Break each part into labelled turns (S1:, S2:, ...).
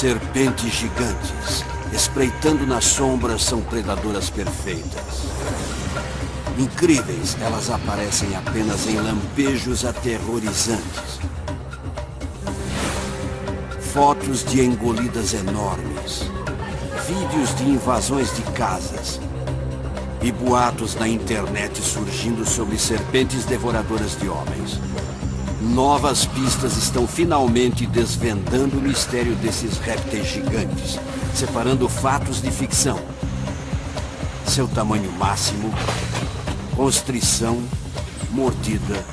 S1: Serpentes gigantes, espreitando nas sombras, são predadoras perfeitas. Incríveis, elas aparecem apenas em lampejos aterrorizantes. Fotos de engolidas enormes, vídeos de invasões de casas e boatos na internet surgindo sobre serpentes devoradoras de homens. Novas pistas estão finalmente desvendando o mistério desses répteis gigantes, separando fatos de ficção. Seu tamanho máximo, constrição, mordida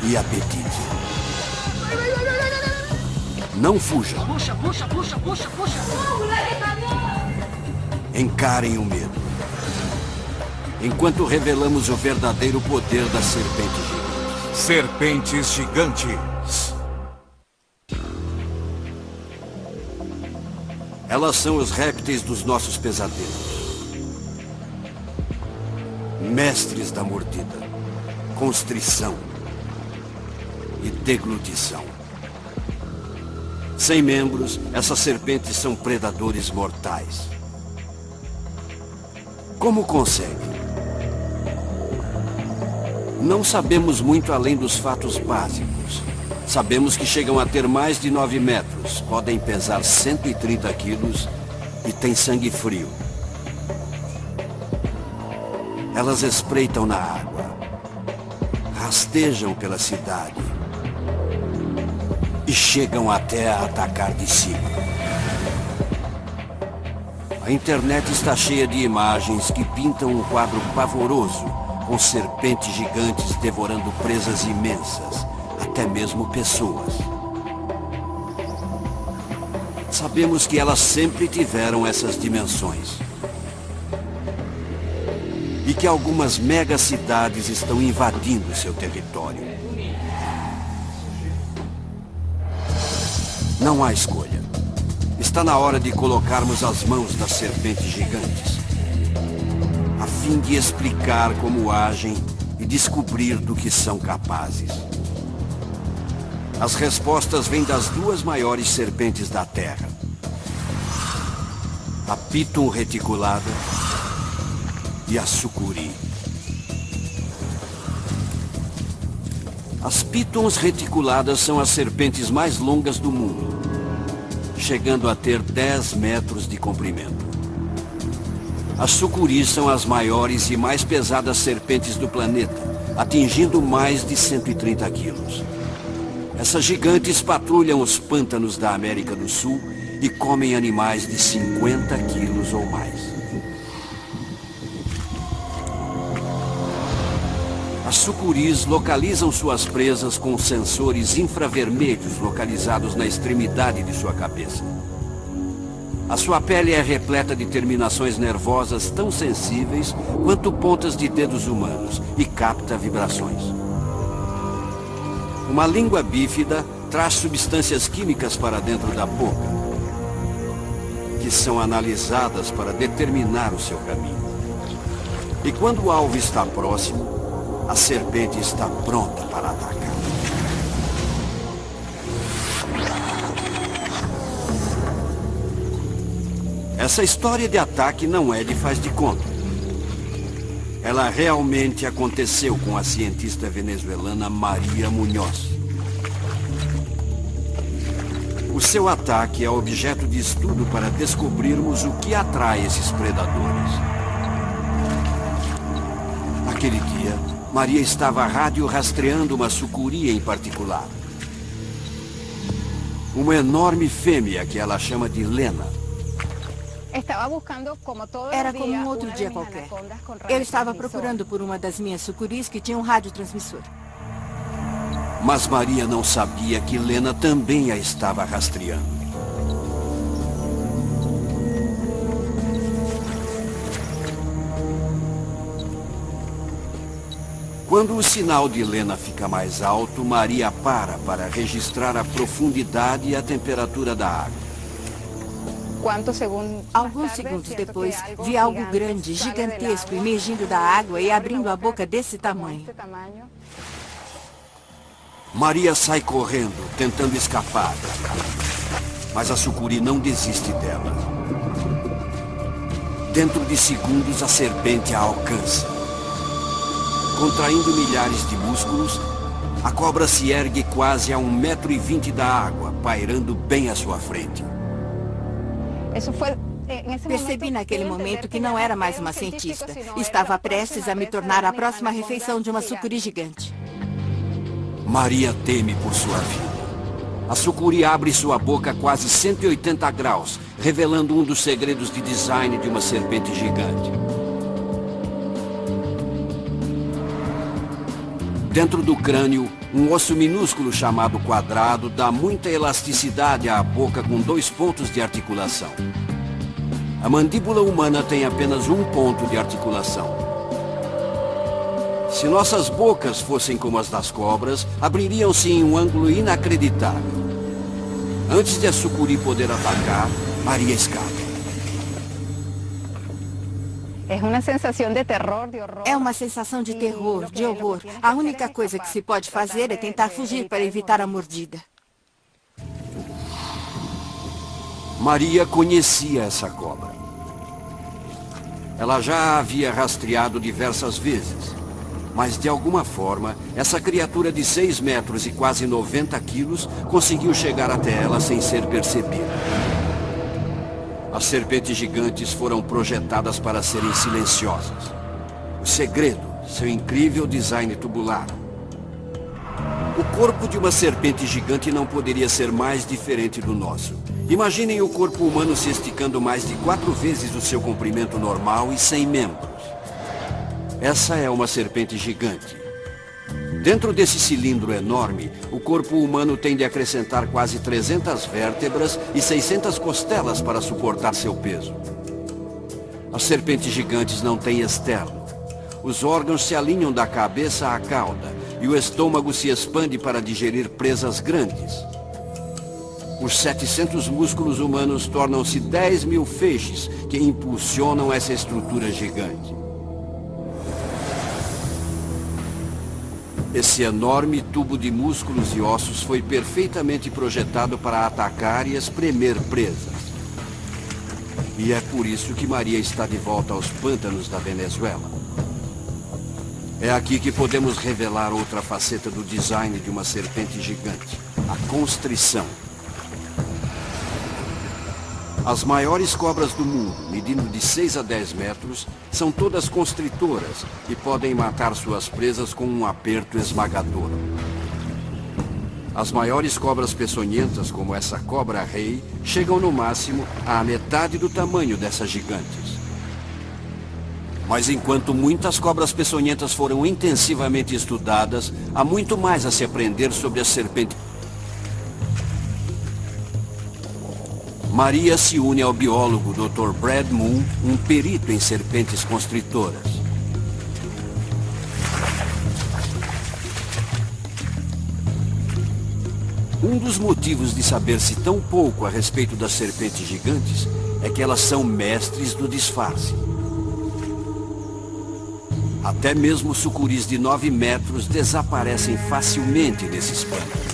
S1: e apetite. Não fujam.
S2: Puxa, puxa, puxa, puxa, puxa.
S1: Encarem o medo. Enquanto revelamos o verdadeiro poder da serpente gigante.
S3: Serpentes gigantes.
S1: Elas são os répteis dos nossos pesadelos. Mestres da mordida, constrição e deglutição. Sem membros, essas serpentes são predadores mortais. Como conseguem? Não sabemos muito além dos fatos básicos. Sabemos que chegam a ter mais de 9 metros, podem pesar 130 quilos e têm sangue frio. Elas espreitam na água, rastejam pela cidade e chegam até a atacar de cima. A internet está cheia de imagens que pintam um quadro pavoroso, com serpentes gigantes devorando presas imensas, até mesmo pessoas. Sabemos que elas sempre tiveram essas dimensões. E que algumas megacidades estão invadindo seu território. Não há escolha. Está na hora de colocarmos as mãos das serpentes gigantes, a fim de explicar como agem e descobrir do que são capazes. As respostas vêm das 2 maiores serpentes da Terra. A Piton reticulada e a sucuri. As pitons reticuladas são as serpentes mais longas do mundo, chegando a ter 10 metros de comprimento. As sucuris são as maiores e mais pesadas serpentes do planeta, atingindo mais de 130 quilos. Essas gigantes patrulham os pântanos da América do Sul e comem animais de 50 quilos ou mais. As sucuris localizam suas presas com sensores infravermelhos localizados na extremidade de sua cabeça. A sua pele é repleta de terminações nervosas tão sensíveis quanto pontas de dedos humanos e capta vibrações. Uma língua bífida traz substâncias químicas para dentro da boca, que são analisadas para determinar o seu caminho. E quando o alvo está próximo, a serpente está pronta para atacar. Essa história de ataque não é de faz de conta. Ela realmente aconteceu com a cientista venezuelana Maria Munhoz. O seu ataque é objeto de estudo para descobrirmos o que atrai esses predadores. Naquele dia, Maria estava rastreando uma sucuri em particular. Uma enorme fêmea que ela chama de Lena.
S4: Era como um outro dia qualquer. Eu estava procurando por uma das minhas sucuris que tinha um radiotransmissor.
S1: Mas Maria não sabia que Lena também a estava rastreando. Quando o sinal de Lena fica mais alto, Maria para registrar a profundidade e a temperatura da água.
S4: Alguns segundos depois, vi algo grande, gigantesco, emergindo da água e abrindo a boca desse tamanho.
S1: Maria sai correndo, tentando escapar. Mas a sucuri não desiste dela. Dentro de segundos, a serpente a alcança. Contraindo milhares de músculos, a cobra se ergue quase a 1,20 m da água, pairando bem à sua frente.
S4: Percebi naquele momento que não era mais uma cientista. Estava prestes a me tornar a próxima refeição de uma sucuri gigante.
S1: Maria teme por sua vida. A sucuri abre sua boca a quase 180 graus, revelando um dos segredos de design de uma serpente gigante. Dentro do crânio, um osso minúsculo chamado quadrado dá muita elasticidade à boca com 2 pontos de articulação. A mandíbula humana tem apenas um ponto de articulação. Se nossas bocas fossem como as das cobras, abririam-se em um ângulo inacreditável. Antes de a sucuri poder atacar, Maria escapa.
S4: É uma sensação de terror, de horror. A única coisa que se pode fazer é tentar fugir para evitar a mordida.
S1: Maria conhecia essa cobra. Ela já a havia rastreado diversas vezes. Mas, de alguma forma, essa criatura de 6 metros e quase 90 quilos conseguiu chegar até ela sem ser percebida. As serpentes gigantes foram projetadas para serem silenciosas. O segredo, seu incrível design tubular. O corpo de uma serpente gigante não poderia ser mais diferente do nosso. Imaginem o corpo humano se esticando mais de 4 vezes o seu comprimento normal e sem membros. Essa é uma serpente gigante. Dentro desse cilindro enorme, o corpo humano tem de acrescentar quase 300 vértebras e 600 costelas para suportar seu peso. As serpentes gigantes não têm externo. Os órgãos se alinham da cabeça à cauda e o estômago se expande para digerir presas grandes. Os 700 músculos humanos tornam-se 10.000 feixes que impulsionam essa estrutura gigante. Esse enorme tubo de músculos e ossos foi perfeitamente projetado para atacar e espremer presas. E é por isso que Maria está de volta aos pântanos da Venezuela. É aqui que podemos revelar outra faceta do design de uma serpente gigante, a constrição. As maiores cobras do mundo, medindo de 6 a 10 metros, são todas constritoras e podem matar suas presas com um aperto esmagador. As maiores cobras peçonhentas, como essa cobra-rei, chegam no máximo à metade do tamanho dessas gigantes. Mas enquanto muitas cobras peçonhentas foram intensivamente estudadas, há muito mais a se aprender sobre as serpentes. Maria se une ao biólogo Dr. Brad Moon, um perito em serpentes constritoras. Um dos motivos de saber-se tão pouco a respeito das serpentes gigantes é que elas são mestres do disfarce. Até mesmo sucuris de 9 metros desaparecem facilmente nesses pântanos.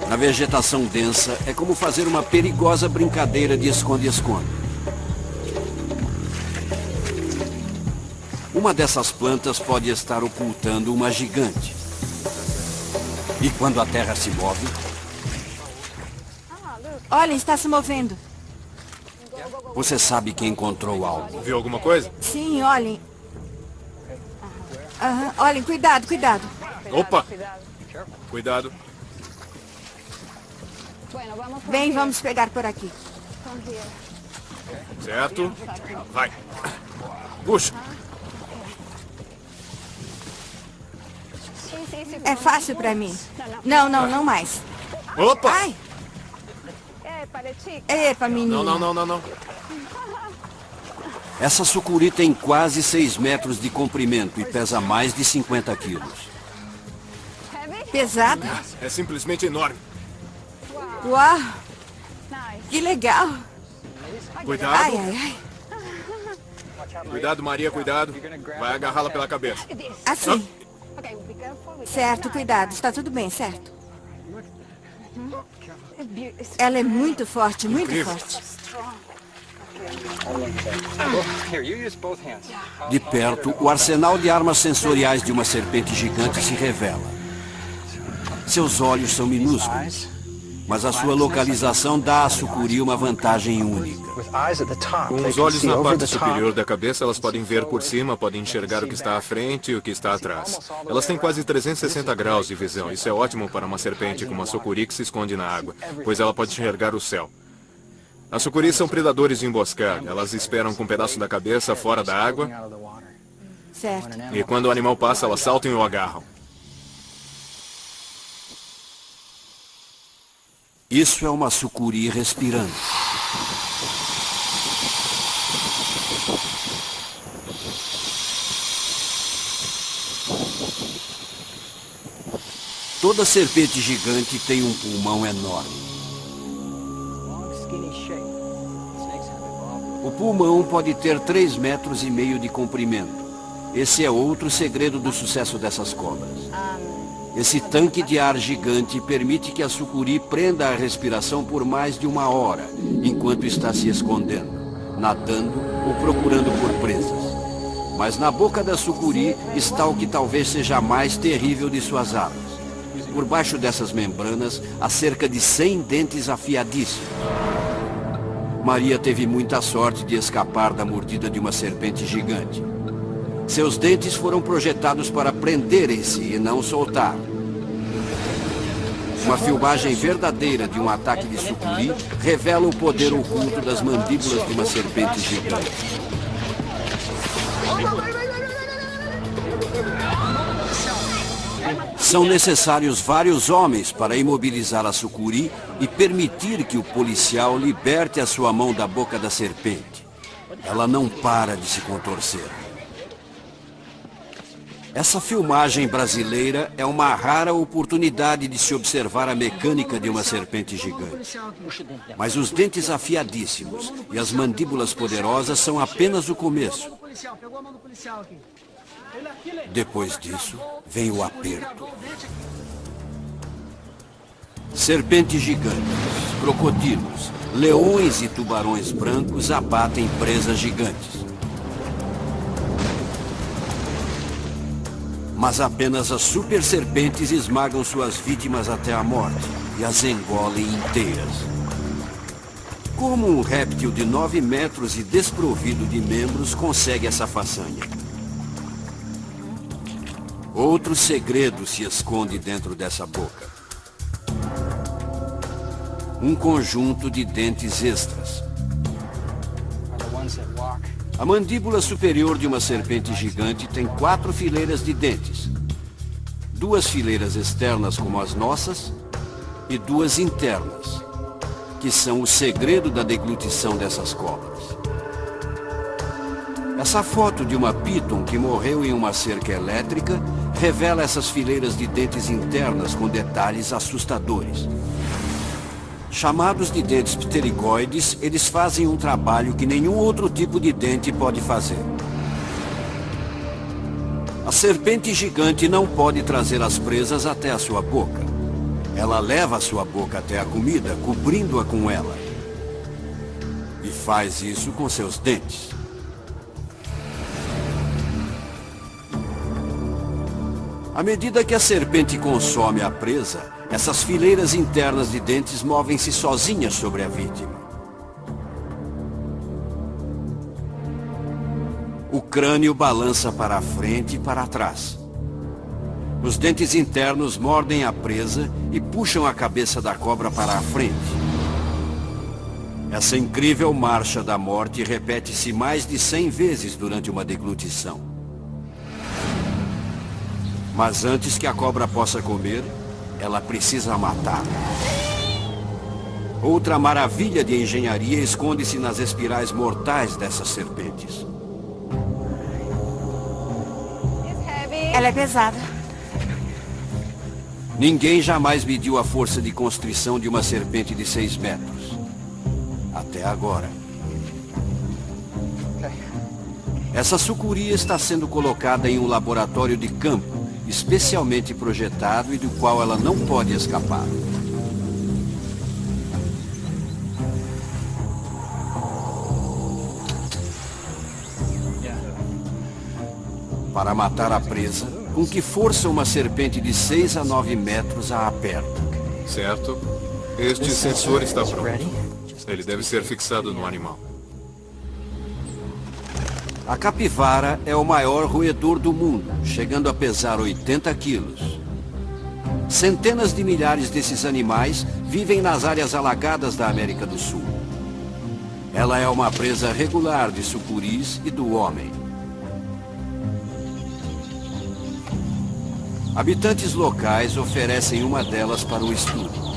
S1: Na vegetação densa, é como fazer uma perigosa brincadeira de esconde-esconde. Uma dessas plantas pode estar ocultando uma gigante. E quando a terra se move...
S4: Olha, está se movendo.
S1: Você sabe que encontrou algo.
S3: Viu alguma coisa?
S4: Sim, olhem. Olhem, cuidado, cuidado.
S3: Opa! Cuidado.
S4: Bem, vamos pegar por aqui.
S3: Certo. Vai. Puxa.
S4: É fácil para mim. Não, não mais.
S3: Opa!
S4: Ai! Epa, menina.
S3: Não.
S1: Essa sucuri tem quase 6 metros de comprimento e pesa mais de 50 quilos.
S4: Pesada?
S3: É simplesmente enorme.
S4: Uau! Que legal!
S3: Cuidado.
S4: Ai.
S3: Cuidado, Maria, cuidado. Vai agarrá-la pela cabeça.
S4: Assim. Certo, cuidado. Está tudo bem, certo? Ela é muito forte, muito
S3: Incrível.
S4: forte.
S1: De perto, o arsenal de armas sensoriais de uma serpente gigante se revela. Seus olhos são minúsculos, mas a sua localização dá à sucuri uma vantagem única.
S3: Com os olhos na parte superior da cabeça, elas podem ver por cima, podem enxergar o que está à frente e o que está atrás. Elas têm quase 360 graus de visão. Isso é ótimo para uma serpente como a sucuri que se esconde na água, pois ela pode enxergar o céu. As sucuris são predadores de emboscada. Elas esperam com um pedaço da cabeça fora da água.
S4: Certo.
S3: E quando o animal passa, elas saltam e o agarram.
S1: Isso é uma sucuri respirando. Toda serpente gigante tem um pulmão enorme. O pulmão pode ter 3,5 metros de comprimento. Esse é outro segredo do sucesso dessas cobras. Esse tanque de ar gigante permite que a sucuri prenda a respiração por mais de 1 hora, enquanto está se escondendo, nadando ou procurando por presas. Mas na boca da sucuri está o que talvez seja a mais terrível de suas armas. Por baixo dessas membranas há cerca de 100 dentes afiadíssimos. Maria teve muita sorte de escapar da mordida de uma serpente gigante. Seus dentes foram projetados para prenderem-se e não soltar. Uma filmagem verdadeira de um ataque de sucuri revela o poder oculto das mandíbulas de uma serpente gigante. São necessários vários homens para imobilizar a sucuri e permitir que o policial liberte a sua mão da boca da serpente. Ela não para de se contorcer. Essa filmagem brasileira é uma rara oportunidade de se observar a mecânica de uma serpente gigante. Mas os dentes afiadíssimos e as mandíbulas poderosas são apenas o começo. Depois disso, vem o aperto. Serpentes gigantes, crocodilos, leões e tubarões brancos abatem presas gigantes. Mas apenas as super serpentes esmagam suas vítimas até a morte e as engolem inteiras. Como um réptil de 9 metros e desprovido de membros consegue essa façanha? Outro segredo se esconde dentro dessa boca. Um conjunto de dentes extras. A mandíbula superior de uma serpente gigante tem 4 fileiras de dentes. 2 fileiras externas como as nossas e 2 internas, que são o segredo da deglutição dessas cobras. Essa foto de uma piton que morreu em uma cerca elétrica revela essas fileiras de dentes internas com detalhes assustadores. Chamados de dentes pterigoides, eles fazem um trabalho que nenhum outro tipo de dente pode fazer. A serpente gigante não pode trazer as presas até a sua boca. Ela leva a sua boca até a comida, cobrindo-a com ela. E faz isso com seus dentes. À medida que a serpente consome a presa, essas fileiras internas de dentes movem-se sozinhas sobre a vítima. O crânio balança para a frente e para trás. Os dentes internos mordem a presa e puxam a cabeça da cobra para a frente. Essa incrível marcha da morte repete-se mais de 100 vezes durante uma deglutição. Mas antes que a cobra possa comer, ela precisa matar. Outra maravilha de engenharia esconde-se nas espirais mortais dessas serpentes.
S4: Ela é pesada.
S1: Ninguém jamais mediu a força de constrição de uma serpente de 6 metros. Até agora. Essa sucuri está sendo colocada em um laboratório de campo, especialmente projetado e do qual ela não pode escapar. Para matar a presa, com que força uma serpente de 6 a 9 metros a aperta?
S3: Certo. Este sensor está pronto. Ele deve ser fixado no animal.
S1: A capivara é o maior roedor do mundo, chegando a pesar 80 quilos. Centenas de milhares desses animais vivem nas áreas alagadas da América do Sul. Ela é uma presa regular de sucuris e do homem. Habitantes locais oferecem uma delas para o estudo.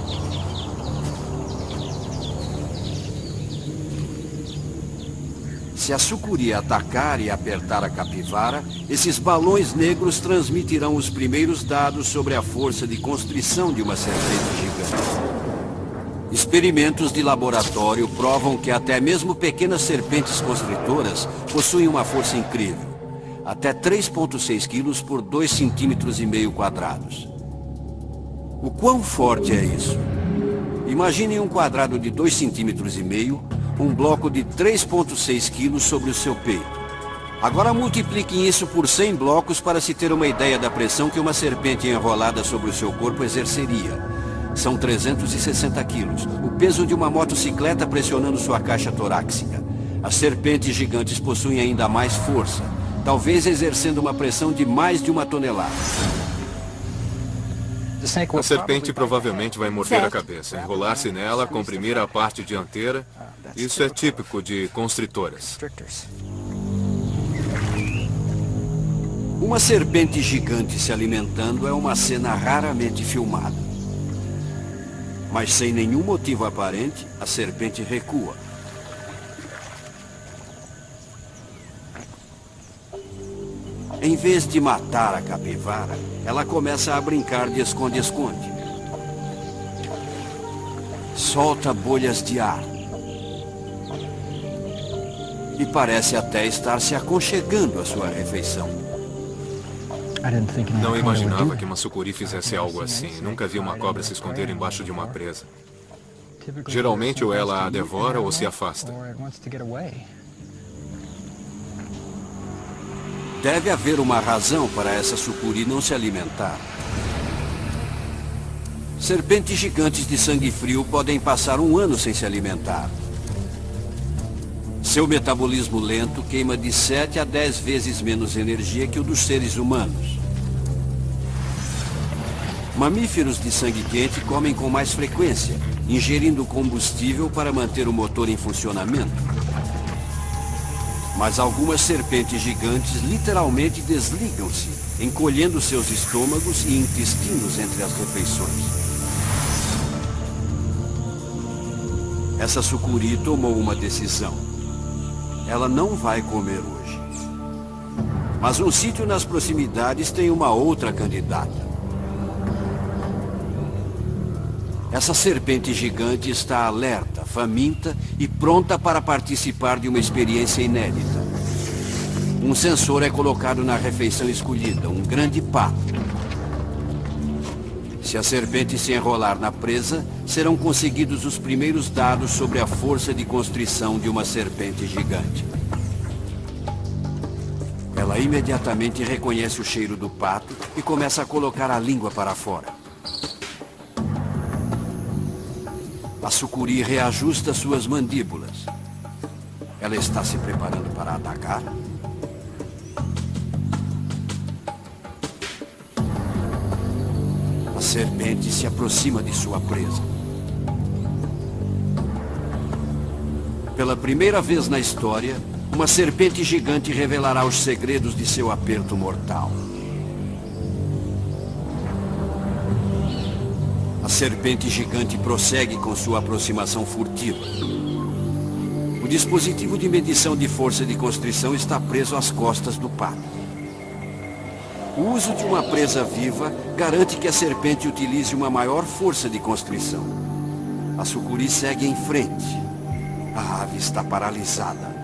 S1: Se a sucuri atacar e apertar a capivara, esses balões negros transmitirão os primeiros dados sobre a força de constrição de uma serpente gigante. Experimentos de laboratório provam que até mesmo pequenas serpentes constritoras possuem uma força incrível. Até 3,6 quilos por 2,5 cm quadrados. O quão forte é isso? Imaginem um quadrado de 2,5 cm, um bloco de 3,6 quilos sobre o seu peito. Agora multipliquem isso por 100 blocos para se ter uma ideia da pressão que uma serpente enrolada sobre o seu corpo exerceria. São 360 quilos, o peso de uma motocicleta pressionando sua caixa torácica. As serpentes gigantes possuem ainda mais força, talvez exercendo uma pressão de mais de 1 tonelada.
S3: A serpente provavelmente vai morder a cabeça, enrolar-se nela, comprimir a parte dianteira. Isso é típico de constritoras.
S1: Uma serpente gigante se alimentando é uma cena raramente filmada. Mas sem nenhum motivo aparente, a serpente recua. Em vez de matar a capivara, ela começa a brincar de esconde-esconde. Solta bolhas de ar. E parece até estar se aconchegando à sua refeição.
S3: Não imaginava que uma sucuri fizesse algo assim. Nunca vi uma cobra se esconder embaixo de uma presa. Geralmente ou ela a devora ou se afasta.
S1: Deve haver uma razão para essa sucuri não se alimentar. Serpentes gigantes de sangue frio podem passar 1 ano sem se alimentar. Seu metabolismo lento queima de 7 a 10 vezes menos energia que o dos seres humanos. Mamíferos de sangue quente comem com mais frequência, ingerindo combustível para manter o motor em funcionamento. Mas algumas serpentes gigantes literalmente desligam-se, encolhendo seus estômagos e intestinos entre as refeições. Essa sucuri tomou uma decisão. Ela não vai comer hoje. Mas um sítio nas proximidades tem uma outra candidata. Essa serpente gigante está alerta, faminta e pronta para participar de uma experiência inédita. Um sensor é colocado na refeição escolhida, um grande pato. Se a serpente se enrolar na presa, serão conseguidos os primeiros dados sobre a força de constrição de uma serpente gigante. Ela imediatamente reconhece o cheiro do pato e começa a colocar a língua para fora. A sucuri reajusta suas mandíbulas. Ela está se preparando para atacar. A serpente se aproxima de sua presa. Pela primeira vez na história, uma serpente gigante revelará os segredos de seu aperto mortal. A serpente gigante prossegue com sua aproximação furtiva. O dispositivo de medição de força de constrição está preso às costas do pato. O uso de uma presa viva garante que a serpente utilize uma maior força de constrição. A sucuri segue em frente. A ave está paralisada.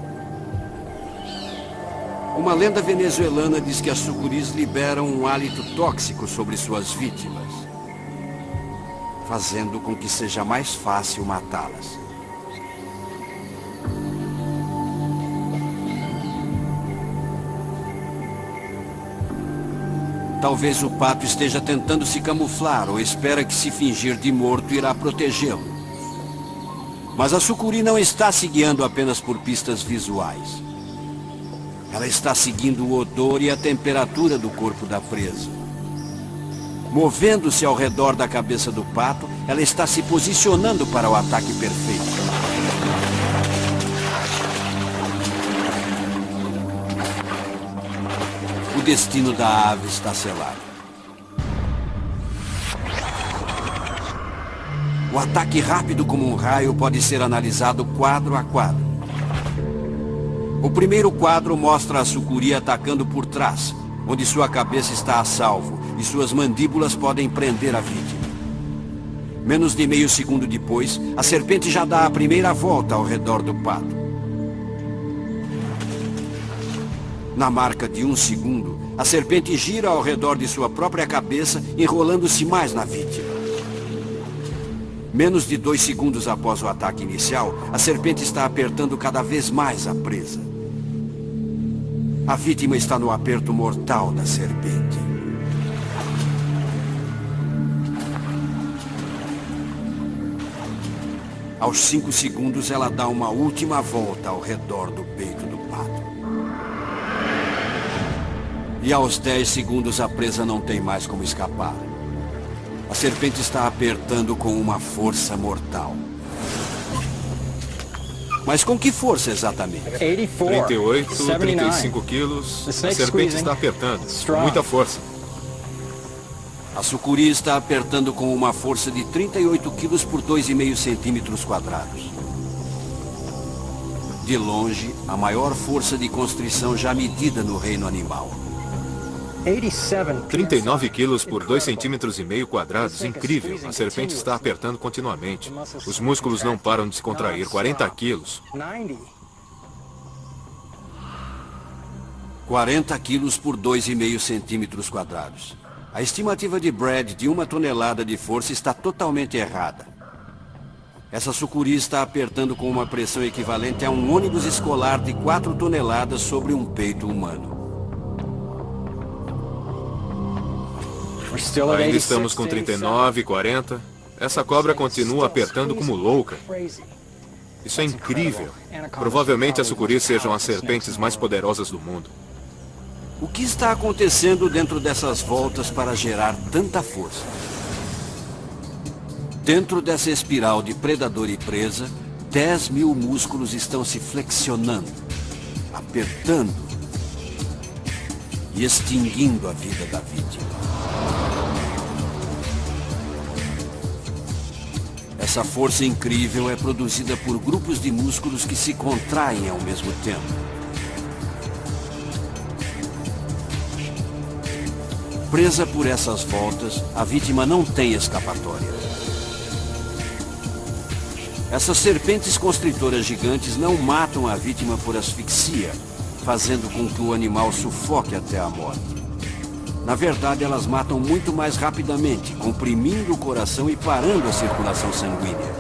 S1: Uma lenda venezuelana diz que as sucuris liberam um hálito tóxico sobre suas vítimas, fazendo com que seja mais fácil matá-las. Talvez o pato esteja tentando se camuflar ou espera que, se fingir de morto, irá protegê-lo. Mas a sucuri não está se guiando apenas por pistas visuais. Ela está seguindo o odor e a temperatura do corpo da presa. Movendo-se ao redor da cabeça do pato, ela está se posicionando para o ataque perfeito. O destino da ave está selado. O ataque rápido como um raio pode ser analisado quadro a quadro. O primeiro quadro mostra a sucuri atacando por trás, onde sua cabeça está a salvo e suas mandíbulas podem prender a vítima. Menos de meio segundo depois, a serpente já dá a primeira volta ao redor do pato. Na marca de 1 segundo, a serpente gira ao redor de sua própria cabeça, enrolando-se mais na vítima. Menos de 2 segundos após o ataque inicial, a serpente está apertando cada vez mais a presa. A vítima está no aperto mortal da serpente. Aos 5 segundos, ela dá uma última volta ao redor do peito do pato. E aos 10 segundos, a presa não tem mais como escapar. A serpente está apertando com uma força mortal. Mas com que força exatamente?
S3: 38, 35 quilos. A serpente está apertando. Muita força.
S1: A sucuri está apertando com uma força de 38 quilos por 2,5 centímetros quadrados. De longe, a maior força de constrição já medida no reino animal.
S3: 39 quilos por 2,5 centímetros quadrados. Incrível. A serpente está apertando continuamente. Os músculos não param de se contrair. 40 quilos.
S1: 40 quilos por 2,5 centímetros quadrados. A estimativa de Brad de 1 tonelada de força está totalmente errada. Essa sucuri está apertando com uma pressão equivalente a um ônibus escolar de 4 toneladas sobre um peito humano.
S3: Ainda estamos com 39, 40. Essa cobra continua apertando como louca. Isso é incrível. Provavelmente as sucuris sejam as serpentes mais poderosas do mundo.
S1: O que está acontecendo dentro dessas voltas para gerar tanta força? Dentro dessa espiral de predador e presa, 10 mil músculos estão se flexionando, apertando e extinguindo a vida da vítima. Essa força incrível é produzida por grupos de músculos que se contraem ao mesmo tempo. Presa por essas voltas, a vítima não tem escapatória. Essas serpentes constritoras gigantes não matam a vítima por asfixia, fazendo com que o animal sufoque até a morte. Na verdade, elas matam muito mais rapidamente, comprimindo o coração e parando a circulação sanguínea.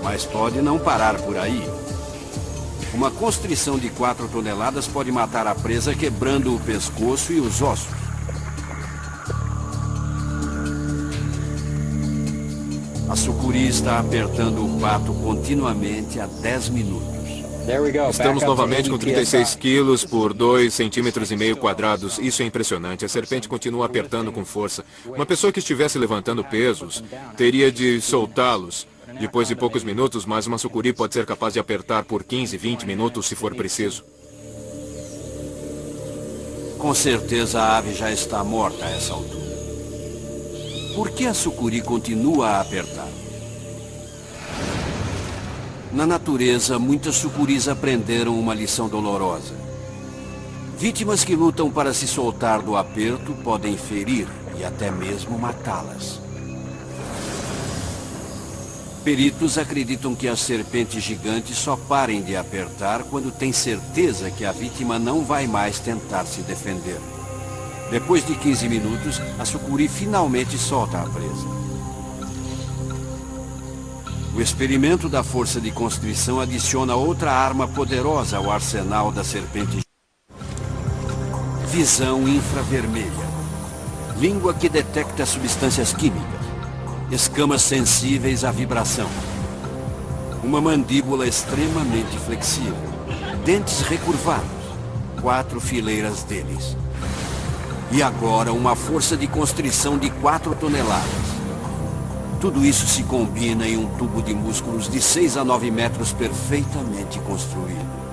S1: Mas pode não parar por aí. Uma constrição de 4 toneladas pode matar a presa, quebrando o pescoço e os ossos. A sucuri está apertando o pato continuamente há 10 minutos.
S3: Estamos novamente com 36 quilos por 2,5 centímetros quadrados. Isso é impressionante. A serpente continua apertando com força. Uma pessoa que estivesse levantando pesos teria de soltá-los. Depois de poucos minutos, mas uma sucuri pode ser capaz de apertar por 15, 20 minutos se for preciso.
S1: Com certeza a ave já está morta a essa altura. Por que a sucuri continua a apertar? Na natureza, muitas sucuris aprenderam uma lição dolorosa. Vítimas que lutam para se soltar do aperto podem ferir e até mesmo matá-las. Peritos acreditam que as serpentes gigantes só parem de apertar quando têm certeza que a vítima não vai mais tentar se defender. Depois de 15 minutos, a sucuri finalmente solta a presa. O experimento da força de constrição adiciona outra arma poderosa ao arsenal da serpente. Visão infravermelha. Língua que detecta substâncias químicas. Escamas sensíveis à vibração. Uma mandíbula extremamente flexível. Dentes recurvados. 4 fileiras deles. E agora uma força de constrição de 4 toneladas. Tudo isso se combina em um tubo de músculos de 6 a 9 metros perfeitamente construído.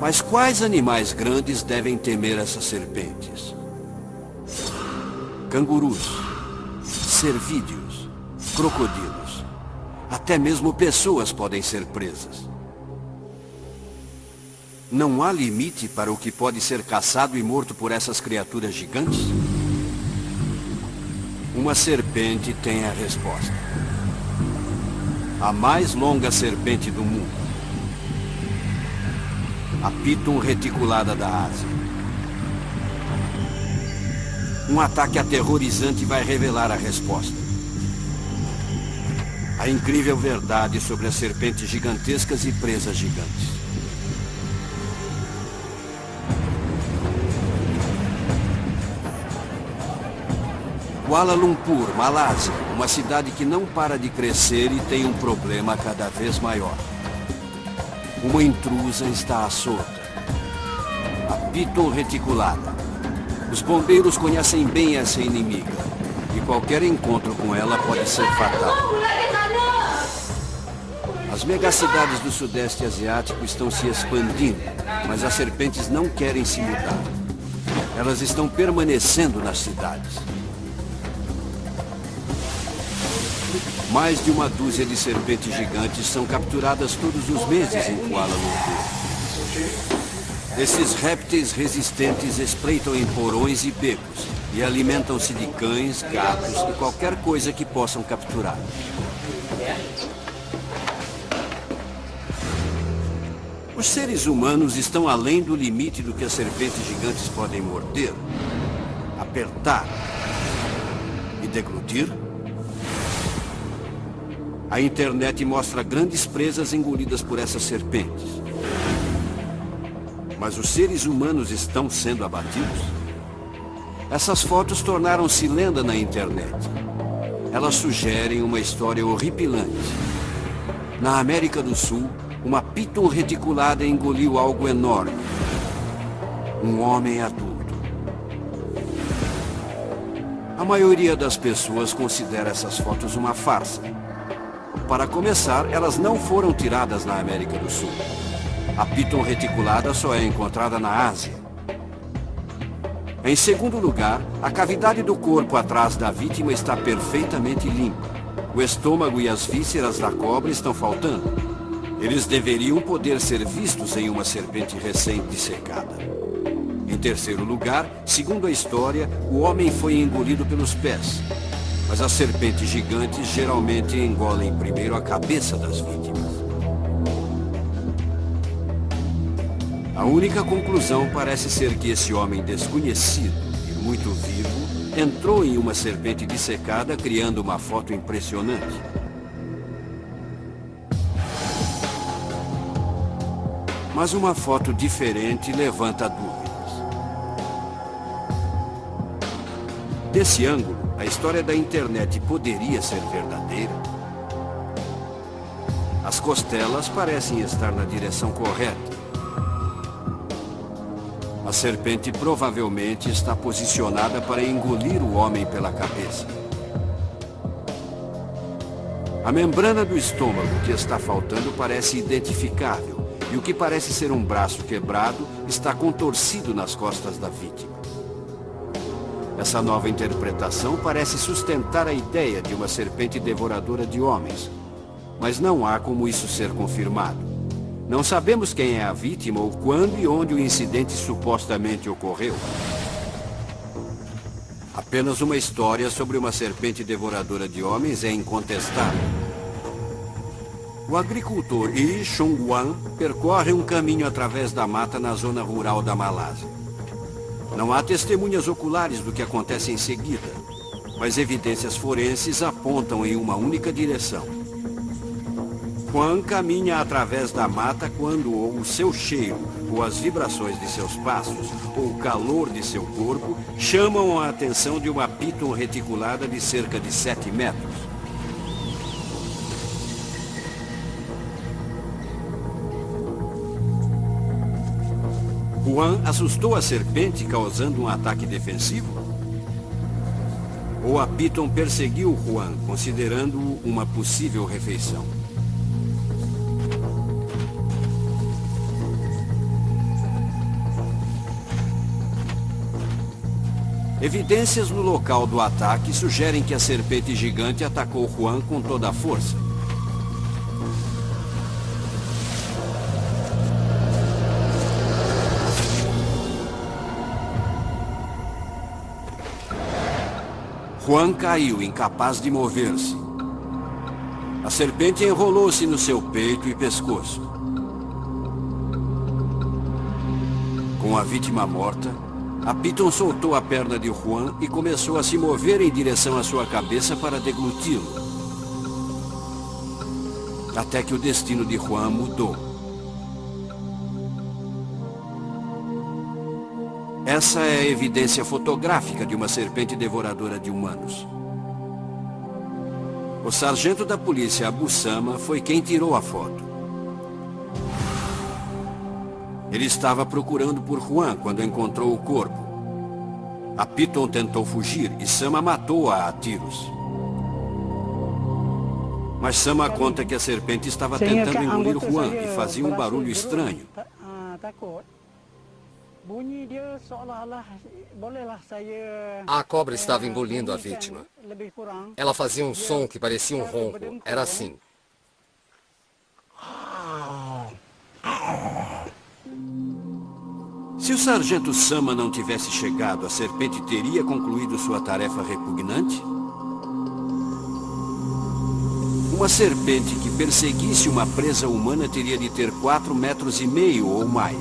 S1: Mas quais animais grandes devem temer essas serpentes? Cangurus, cervídeos, crocodilos. Até mesmo pessoas podem ser presas. Não há limite para o que pode ser caçado e morto por essas criaturas gigantes? Uma serpente tem a resposta. A mais longa serpente do mundo. A Piton reticulada da Ásia. Um ataque aterrorizante vai revelar a resposta. A incrível verdade sobre as serpentes gigantescas e presas gigantes. Kuala Lumpur, Malásia, uma cidade que não para de crescer e tem um problema cada vez maior. Uma intrusa está à solta. A Piton reticulada. Os bombeiros conhecem bem essa inimiga, e qualquer encontro com ela pode ser fatal. As megacidades do Sudeste Asiático estão se expandindo, mas as serpentes não querem se mudar. Elas estão permanecendo nas cidades. Mais de uma dúzia de serpentes gigantes são capturadas todos os meses em Kuala Lumpur. Esses répteis resistentes espreitam em porões e becos e alimentam-se de cães, gatos e qualquer coisa que possam capturar. Os seres humanos estão além do limite do que as serpentes gigantes podem morder, apertar e deglutir. A internet mostra grandes presas engolidas por essas serpentes. Mas os seres humanos estão sendo abatidos? Essas fotos tornaram-se lenda na internet. Elas sugerem uma história horripilante. Na América do Sul, uma Piton reticulada engoliu algo enorme. Um homem adulto. A maioria das pessoas considera essas fotos uma farsa. Para começar, elas não foram tiradas na América do Sul. A Piton reticulada só é encontrada na Ásia. Em segundo lugar, a cavidade do corpo atrás da vítima está perfeitamente limpa. O estômago e as vísceras da cobra estão faltando. Eles deveriam poder ser vistos em uma serpente recém-dissecada. Em terceiro lugar, segundo a história, o homem foi engolido pelos pés. Mas as serpentes gigantes geralmente engolem primeiro a cabeça das vítimas. A única conclusão parece ser que esse homem desconhecido e muito vivo entrou em uma serpente dissecada, criando uma foto impressionante. Mas uma foto diferente levanta dúvidas. Desse ângulo, a história da internet poderia ser verdadeira? As costelas parecem estar na direção correta. A serpente provavelmente está posicionada para engolir o homem pela cabeça. A membrana do estômago que está faltando parece identificável, e o que parece ser um braço quebrado está contorcido nas costas da vítima. Essa nova interpretação parece sustentar a ideia de uma serpente devoradora de homens, mas não há como isso ser confirmado. Não sabemos quem é a vítima ou quando e onde o incidente supostamente ocorreu. Apenas uma história sobre uma serpente devoradora de homens é incontestável. O agricultor Yi Chong-wan percorre um caminho através da mata na zona rural da Malásia. Não há testemunhas oculares do que acontece em seguida, mas evidências forenses apontam em uma única direção. Juan caminha através da mata quando ou o seu cheiro, ou as vibrações de seus passos, ou o calor de seu corpo chamam a atenção de uma piton reticulada de cerca de 7 metros. Juan assustou a serpente, causando um ataque defensivo? Ou a piton perseguiu Juan, considerando-o uma possível refeição? Evidências no local do ataque sugerem que a serpente gigante atacou Juan com toda a força. Juan caiu, incapaz de mover-se. A serpente enrolou-se no seu peito e pescoço. Com a vítima morta, a piton soltou a perna de Juan e começou a se mover em direção à sua cabeça para degluti-lo. Até que o destino de Juan mudou. Essa é a evidência fotográfica de uma serpente devoradora de humanos. O sargento da polícia Abu Sama foi quem tirou a foto. Ele estava procurando por Juan quando encontrou o corpo. A piton tentou fugir e Sama matou-a a tiros. Mas Sama conta que a serpente estava tentando engolir Juan e fazia um barulho estranho.
S5: A cobra estava engolindo a vítima. Ela fazia um som que parecia um ronco. Era assim.
S1: Se o sargento Sama não tivesse chegado, a serpente teria concluído sua tarefa repugnante? Uma serpente que perseguisse uma presa humana teria de ter 4,5 metros ou mais.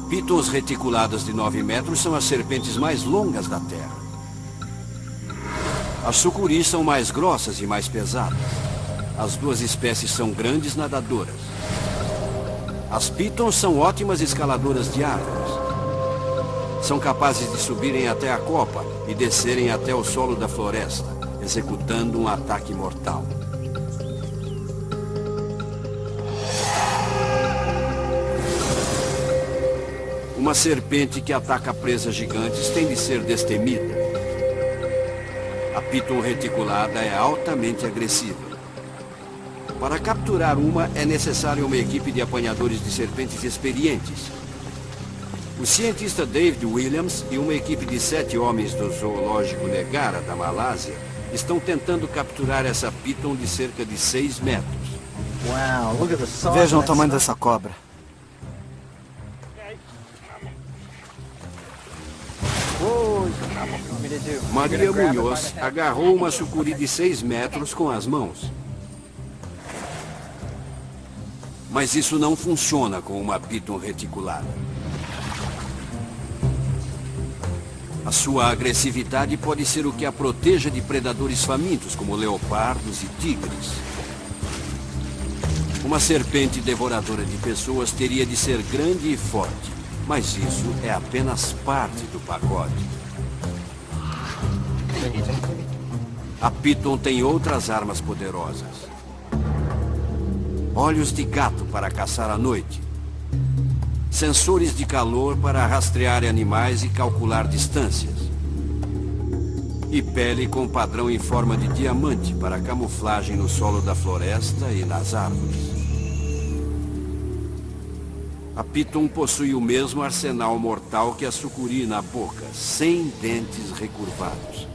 S1: Pitons reticuladas de 9 metros são as serpentes mais longas da Terra. As sucuris são mais grossas e mais pesadas. As duas espécies são grandes nadadoras. As pitons são ótimas escaladoras de árvores. São capazes de subirem até a copa e descerem até o solo da floresta, executando um ataque mortal. Uma serpente que ataca presas gigantes tem de ser destemida. A piton reticulada é altamente agressiva. Para capturar uma, é necessária uma equipe de apanhadores de serpentes experientes. O cientista David Williams e uma equipe de 7 homens do zoológico Negara, da Malásia, estão tentando capturar essa piton de cerca de 6 metros.
S6: Vejam o tamanho dessa cobra.
S1: Maria Munhoz agarrou uma sucuri de 6 metros com as mãos. Mas isso não funciona com uma piton reticulada. A sua agressividade pode ser o que a proteja de predadores famintos, como leopardos e tigres. Uma serpente devoradora de pessoas teria de ser grande e forte, mas isso é apenas parte do pacote. A piton tem outras armas poderosas. Olhos de gato para caçar à noite. Sensores de calor para rastrear animais e calcular distâncias. E pele com padrão em forma de diamante para camuflagem no solo da floresta e nas árvores. A piton possui o mesmo arsenal mortal que a sucuri na boca, sem dentes recurvados.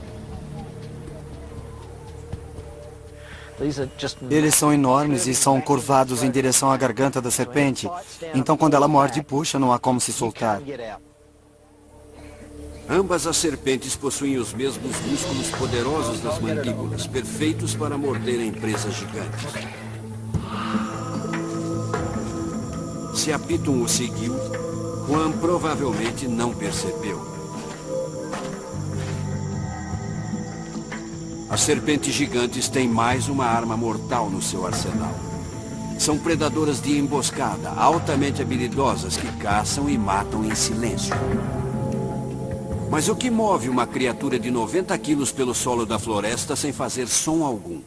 S6: Eles são enormes e são curvados em direção à garganta da serpente. Então, quando ela morde e puxa, não há como se soltar.
S1: Ambas as serpentes possuem os mesmos músculos poderosos das mandíbulas, perfeitos para morderem presas gigantes. Se a Piton o seguiu, Juan provavelmente não percebeu. As serpentes gigantes têm mais uma arma mortal no seu arsenal. São predadoras de emboscada, altamente habilidosas que caçam e matam em silêncio. Mas o que move uma criatura de 90 quilos pelo solo da floresta sem fazer som algum?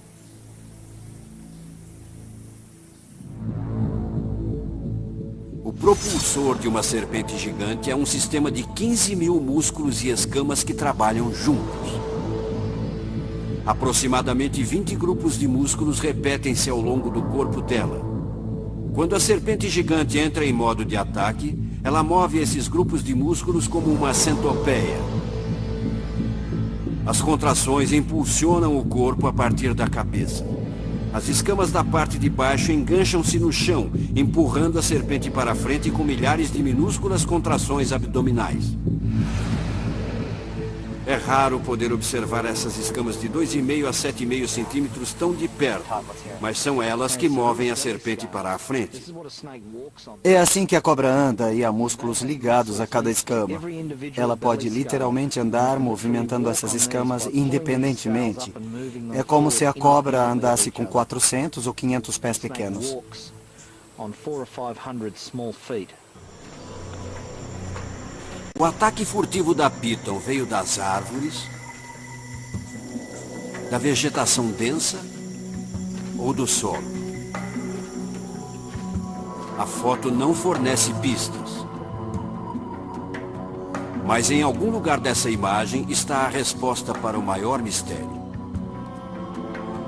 S1: O propulsor de uma serpente gigante é um sistema de 15.000 músculos e escamas que trabalham juntos. Aproximadamente 20 grupos de músculos repetem-se ao longo do corpo dela. Quando a serpente gigante entra em modo de ataque, ela move esses grupos de músculos como uma centopeia. As contrações impulsionam o corpo a partir da cabeça. As escamas da parte de baixo engancham-se no chão, empurrando a serpente para frente com milhares de minúsculas contrações abdominais. É raro poder observar essas escamas de 2,5 a 7,5 centímetros tão de perto, mas são elas que movem a serpente para a frente.
S6: É assim que a cobra anda e há músculos ligados a cada escama. Ela pode literalmente andar movimentando essas escamas independentemente. É como se a cobra andasse com 400 ou 500 pés pequenos.
S1: O ataque furtivo da Piton veio das árvores, da vegetação densa ou do solo. A foto não fornece pistas. Mas em algum lugar dessa imagem está a resposta para o maior mistério.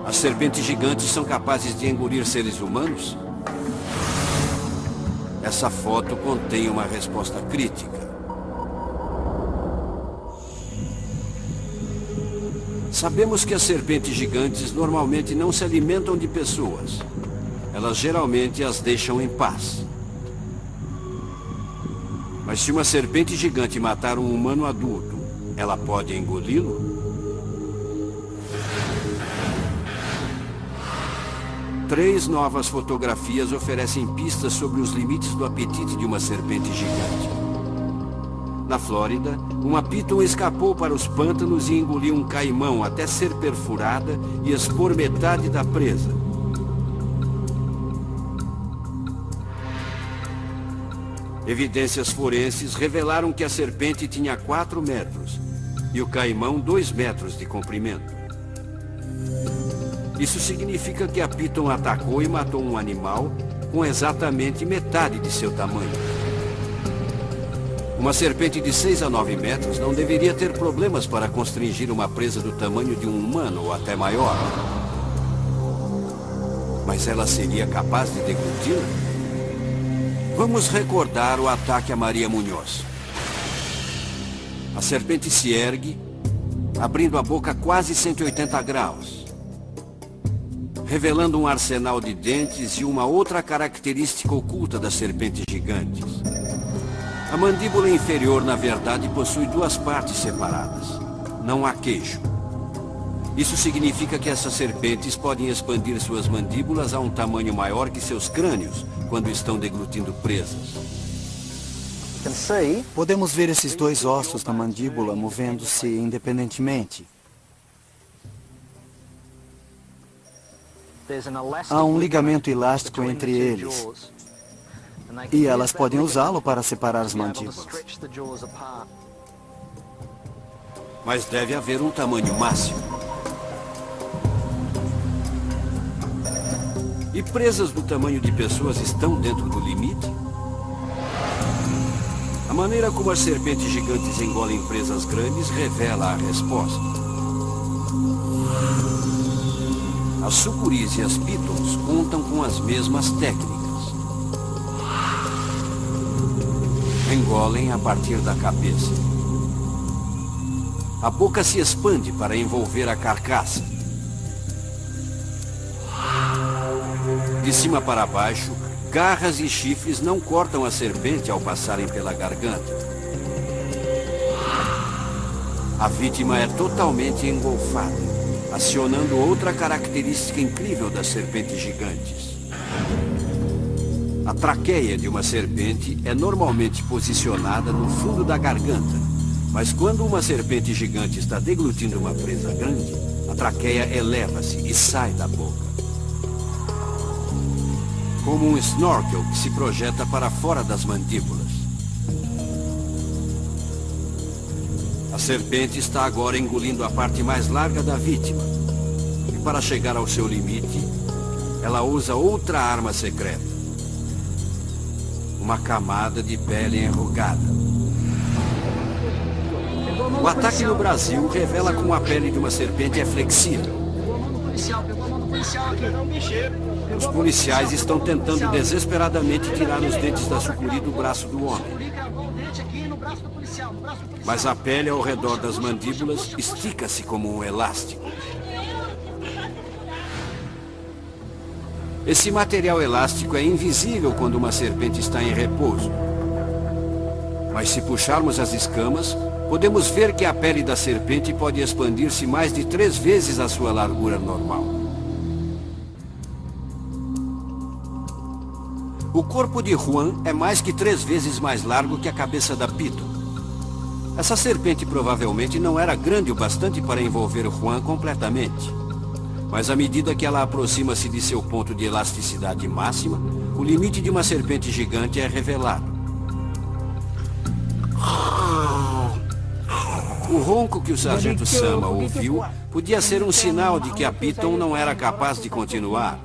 S1: As serpentes gigantes são capazes de engolir seres humanos? Essa foto contém uma resposta crítica. Sabemos que as serpentes gigantes normalmente não se alimentam de pessoas. Elas geralmente as deixam em paz. Mas se uma serpente gigante matar um humano adulto, ela pode engoli-lo? 3 novas fotografias oferecem pistas sobre os limites do apetite de uma serpente gigante. Na Flórida, uma Piton escapou para os pântanos e engoliu um caimão até ser perfurada e expor metade da presa. Evidências forenses revelaram que a serpente tinha 4 metros e o caimão 2 metros de comprimento. Isso significa que a Piton atacou e matou um animal com exatamente metade de seu tamanho. Uma serpente de 6 a 9 metros não deveria ter problemas para constringir uma presa do tamanho de um humano ou até maior. Mas ela seria capaz de degluti-la? Vamos recordar o ataque a Maria Munhoz. A serpente se ergue, abrindo a boca quase 180 graus, revelando um arsenal de dentes e uma outra característica oculta das serpentes gigantes. A mandíbula inferior, na verdade, possui 2 partes separadas. Não há queixo. Isso significa que essas serpentes podem expandir suas mandíbulas a um tamanho maior que seus crânios quando estão deglutindo presas.
S6: Podemos ver esses 2 ossos na mandíbula movendo-se independentemente. Há um ligamento elástico entre eles. E elas podem usá-lo para separar as mandíbulas.
S1: Mas deve haver um tamanho máximo. E presas do tamanho de pessoas estão dentro do limite? A maneira como as serpentes gigantes engolem presas grandes revela a resposta. As sucuris e as pitons contam com as mesmas técnicas. Engolem a partir da cabeça. A boca se expande para envolver a carcaça. De cima para baixo, garras e chifres não cortam a serpente ao passarem pela garganta. A vítima é totalmente engolfada, acionando outra característica incrível das serpentes gigantes. A traqueia de uma serpente é normalmente posicionada no fundo da garganta, mas quando uma serpente gigante está deglutindo uma presa grande, a traqueia eleva-se e sai da boca. Como um snorkel que se projeta para fora das mandíbulas. A serpente está agora engolindo a parte mais larga da vítima. E para chegar ao seu limite, ela usa outra arma secreta. Uma camada de pele enrugada. O ataque no Brasil revela como a pele de uma serpente é flexível. Os policiais estão tentando desesperadamente tirar os dentes da sucuri do braço do homem. Mas a pele ao redor das mandíbulas estica-se como um elástico. Esse material elástico é invisível quando uma serpente está em repouso. Mas se puxarmos as escamas, podemos ver que a pele da serpente pode expandir-se mais de 3 vezes a sua largura normal. O corpo de Juan é mais que 3 vezes mais largo que a cabeça da Piton. Essa serpente provavelmente não era grande o bastante para envolver Juan completamente. Mas à medida que ela aproxima-se de seu ponto de elasticidade máxima, o limite de uma serpente gigante é revelado. O ronco que o sargento Sama ouviu podia ser um sinal de que a Piton não era capaz de continuar.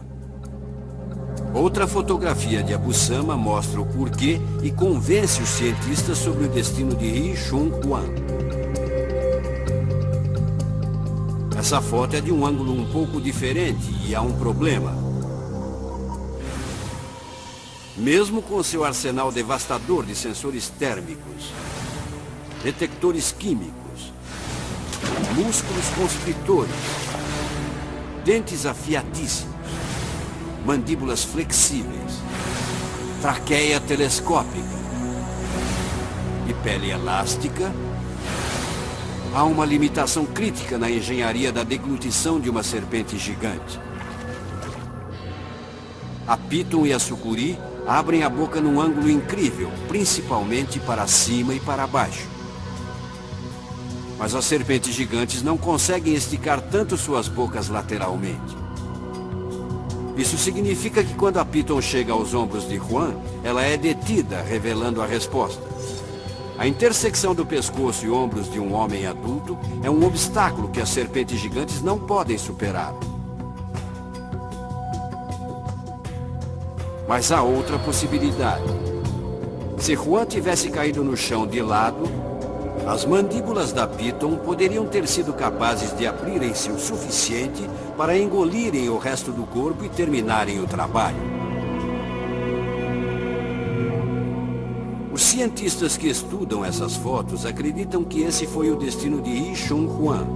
S1: Outra fotografia de Abu Sama mostra o porquê e convence os cientistas sobre o destino de Ri Chun Juan. Essa foto é de um ângulo um pouco diferente e há um problema. Mesmo com seu arsenal devastador de sensores térmicos, detectores químicos, músculos constritores, dentes afiadíssimos, mandíbulas flexíveis, traqueia telescópica e pele elástica, há uma limitação crítica na engenharia da deglutição de uma serpente gigante. A Piton e a sucuri abrem a boca num ângulo incrível, principalmente para cima e para baixo. Mas as serpentes gigantes não conseguem esticar tanto suas bocas lateralmente. Isso significa que quando a Piton chega aos ombros de Juan, ela é detida, revelando a resposta. A intersecção do pescoço e ombros de um homem adulto é um obstáculo que as serpentes gigantes não podem superar. Mas há outra possibilidade. Se Juan tivesse caído no chão de lado, as mandíbulas da Piton poderiam ter sido capazes de abrirem-se o suficiente para engolirem o resto do corpo e terminarem o trabalho. Os cientistas que estudam essas fotos acreditam que esse foi o destino de Ri Chun Juan.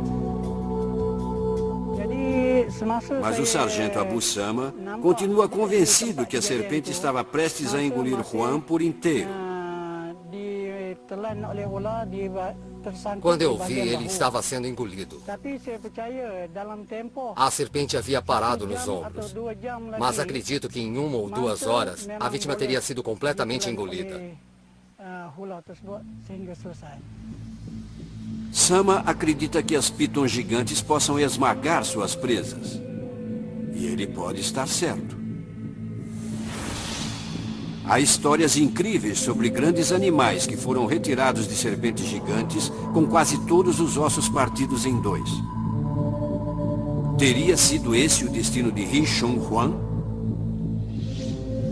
S1: Mas o sargento Abu Sama continua convencido que a serpente estava prestes a engolir Juan por inteiro.
S5: Quando eu vi, ele estava sendo engolido. A serpente havia parado nos ombros. Mas acredito que em 1 ou 2 horas, a vítima teria sido completamente engolida.
S1: Sama acredita que as Piton gigantes possam esmagar suas presas. E ele pode estar certo. Há histórias incríveis sobre grandes animais que foram retirados de serpentes gigantes com quase todos os ossos partidos em 2. Teria sido esse o destino de Ri Chun Juan?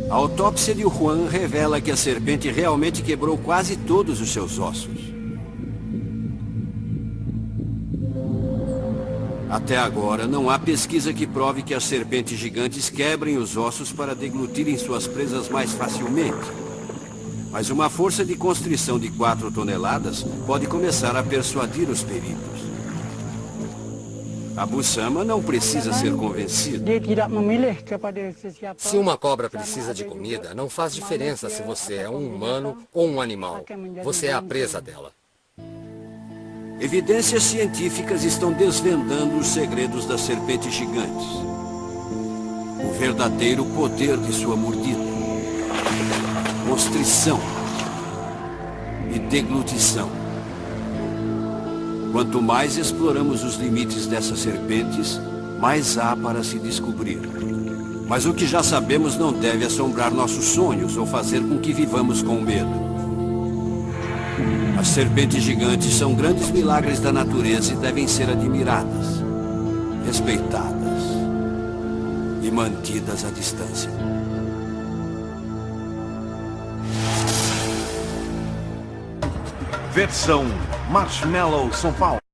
S1: A autópsia de Juan revela que a serpente realmente quebrou quase todos os seus ossos. Até agora, não há pesquisa que prove que as serpentes gigantes quebrem os ossos para deglutirem suas presas mais facilmente. Mas uma força de constrição de 4 toneladas pode começar a persuadir os peritos. Abu Sama não precisa ser convencido.
S5: Se uma cobra precisa de comida, não faz diferença se você é um humano ou um animal. Você é a presa dela.
S1: Evidências científicas estão desvendando os segredos das serpentes gigantes. O verdadeiro poder de sua mordida. Constrição e deglutição. Quanto mais exploramos os limites dessas serpentes, mais há para se descobrir. Mas o que já sabemos não deve assombrar nossos sonhos ou fazer com que vivamos com medo. As serpentes gigantes são grandes milagres da natureza e devem ser admiradas, respeitadas e mantidas à distância.
S7: Versão Marshmallow São Paulo.